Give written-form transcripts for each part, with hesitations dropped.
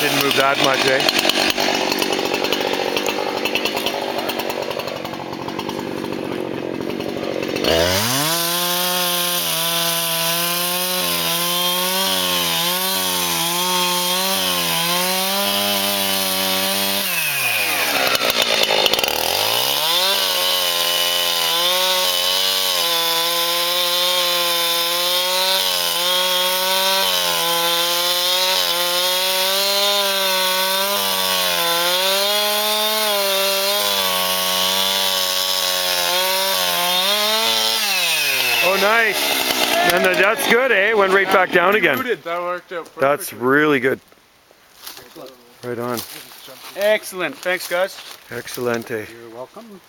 Didn't move that much, eh? Oh, nice. And that's good, eh? Went right back down again. That worked out perfectly. That's really good. Right on. Excellent. Thanks, guys. Excellente. You're welcome.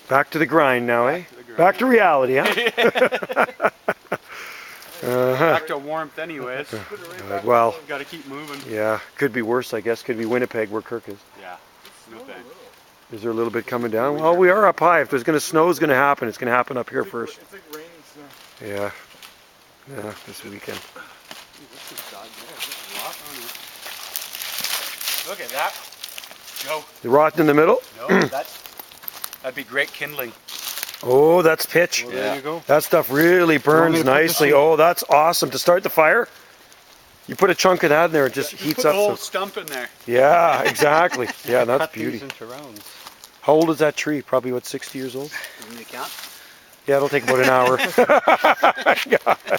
Back to the grind now, eh? Back to reality, huh? Back to warmth anyways. Well, Got to keep moving. yeah, could be worse, I guess. Could be Winnipeg where Kirk is. Yeah. No thanks. Is there a little bit coming down? Well, we are up high. If there's going to snow, is going to happen. It's going to happen up here first. It's like raining snow. Yeah. Yeah, this weekend. Look at that. Joe. The rot in the middle? No, that'd be great kindling. Oh, that's pitch. Well, there you go. That stuff really burns to put this nicely. in? Oh, that's awesome. To start the fire, you put a chunk of that in there, it just heats Put the up. whole So. stump in there. Yeah, exactly. Yeah, that's Cut these beauty. into rounds. How old is that tree? Probably, what, 60 years old? Doesn't it count? Yeah, it'll take about an hour. Yeah.